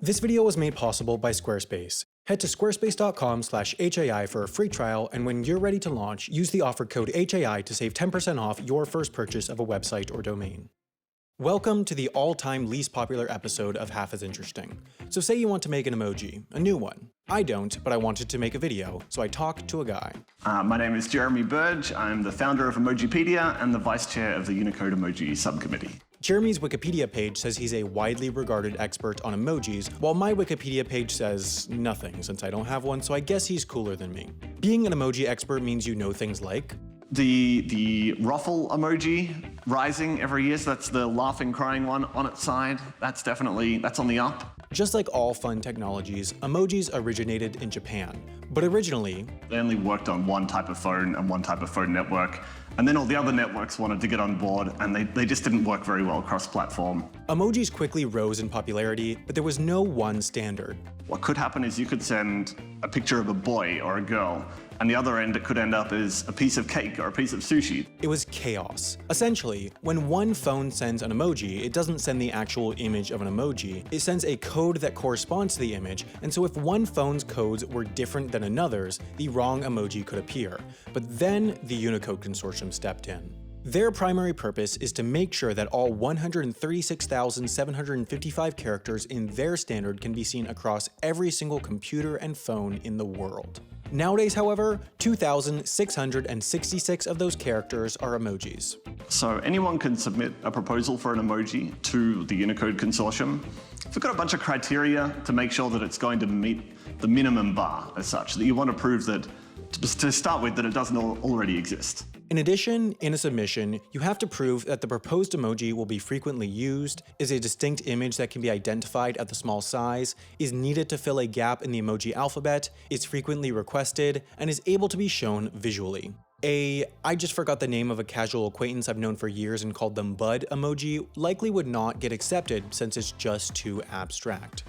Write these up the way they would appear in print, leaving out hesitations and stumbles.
This video was made possible by Squarespace. Head to squarespace.com/HAI for a free trial, and when you're ready to launch, use the offer code HAI to save 10% off your first purchase of a website or domain. Welcome to the all-time least popular episode of Half as Interesting. So say you want to make an emoji, a new one. I don't, but I wanted to make a video, so I talked to a guy. My name is Jeremy Burge. I'm the founder of Emojipedia and the vice chair of the Unicode Emoji subcommittee. Jeremy's Wikipedia page says he's a widely regarded expert on emojis, while my Wikipedia page says nothing, since I don't have one, so I guess he's cooler than me. Being an emoji expert means you know things like the ruffle emoji rising every year, so that's the laughing, crying one on its side. That's on the up. Just like all fun technologies, emojis originated in Japan. But originally, they only worked on one type of phone and one type of phone network. And then all the other networks wanted to get on board, and they just didn't work very well cross-platform. Emojis quickly rose in popularity, but there was no one standard. What could happen is you could send a picture of a boy or a girl, and the other end it could end up as a piece of cake or a piece of sushi. It was chaos. Essentially, when one phone sends an emoji, it doesn't send the actual image of an emoji, it sends a code that corresponds to the image, and so if one phone's codes were different than another's, the wrong emoji could appear. But then the Unicode Consortium stepped in. Their primary purpose is to make sure that all 136,755 characters in their standard can be seen across every single computer and phone in the world. Nowadays, however, 2,666 of those characters are emojis. So anyone can submit a proposal for an emoji to the Unicode Consortium. We've got a bunch of criteria to make sure that it's going to meet the minimum bar as such, that you want to prove that, to start with, that it doesn't already exist. In addition, in a submission, you have to prove that the proposed emoji will be frequently used, is a distinct image that can be identified at the small size, is needed to fill a gap in the emoji alphabet, is frequently requested, and is able to be shown visually. I just forgot the name of a casual acquaintance I've known for years and called them Bud emoji likely would not get accepted since it's just too abstract.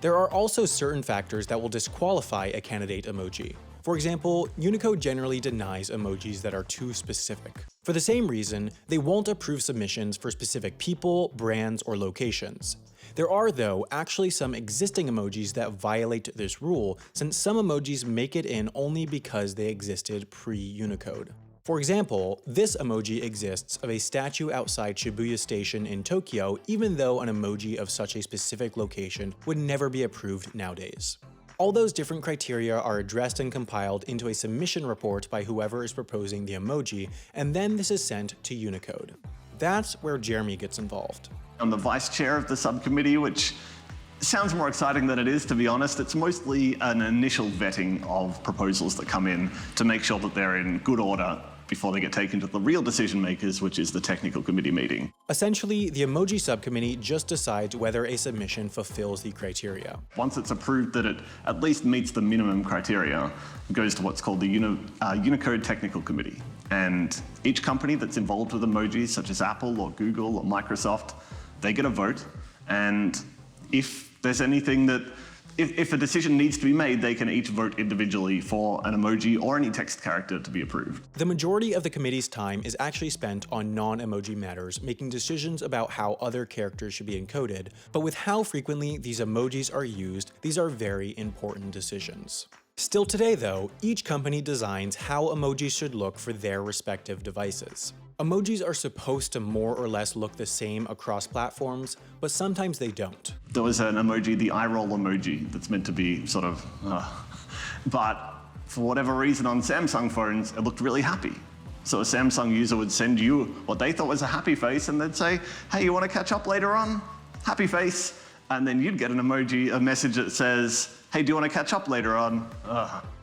There are also certain factors that will disqualify a candidate emoji. For example, Unicode generally denies emojis that are too specific. For the same reason, they won't approve submissions for specific people, brands, or locations. There are, though, actually some existing emojis that violate this rule, since some emojis make it in only because they existed pre-Unicode. For example, this emoji exists of a statue outside Shibuya Station in Tokyo, even though an emoji of such a specific location would never be approved nowadays. All those different criteria are addressed and compiled into a submission report by whoever is proposing the emoji, and then this is sent to Unicode. That's where Jeremy gets involved. I'm the vice chair of the subcommittee, which sounds more exciting than it is, to be honest. It's mostly an initial vetting of proposals that come in to make sure that they're in good order before they get taken to the real decision makers, which is the technical committee meeting. Essentially, the emoji subcommittee just decides whether a submission fulfills the criteria. Once it's approved that it at least meets the minimum criteria, it goes to what's called the Unicode Technical Committee. And each company that's involved with emojis, such as Apple or Google or Microsoft, they get a vote. And if there's anything that If a decision needs to be made, they can each vote individually for an emoji or any text character to be approved. The majority of the committee's time is actually spent on non-emoji matters, making decisions about how other characters should be encoded, but with how frequently these emojis are used, these are very important decisions. Still today, though, each company designs how emojis should look for their respective devices. Emojis are supposed to more or less look the same across platforms, but sometimes they don't. There was an emoji, the eye roll emoji, that's meant to be sort of, but for whatever reason on Samsung phones, it looked really happy. So a Samsung user would send you what they thought was a happy face, and they'd say, hey, you want to catch up later on? Happy face. And then you'd get an emoji, a message that says, hey, do you want to catch up later on?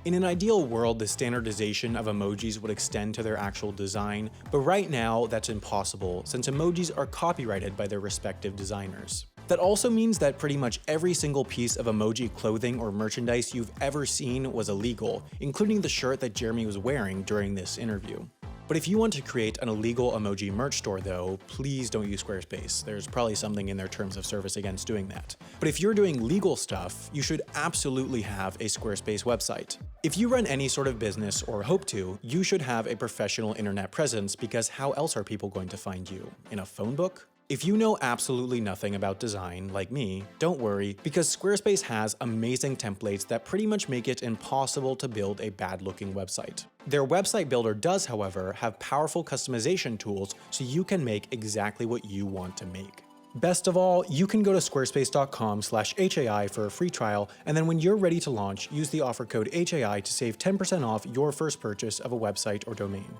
In an ideal world, the standardization of emojis would extend to their actual design, but right now that's impossible since emojis are copyrighted by their respective designers. That also means that pretty much every single piece of emoji clothing or merchandise you've ever seen was illegal, including the shirt that Jeremy was wearing during this interview. But if you want to create an illegal emoji merch store though, please don't use Squarespace. There's probably something in their terms of service against doing that. But if you're doing legal stuff, you should absolutely have a Squarespace website. If you run any sort of business or hope to, you should have a professional internet presence because how else are people going to find you? In a phone book? If you know absolutely nothing about design, like me, don't worry, because Squarespace has amazing templates that pretty much make it impossible to build a bad-looking website. Their website builder does, however, have powerful customization tools so you can make exactly what you want to make. Best of all, you can go to squarespace.com/HAI for a free trial, and then when you're ready to launch, use the offer code HAI to save 10% off your first purchase of a website or domain.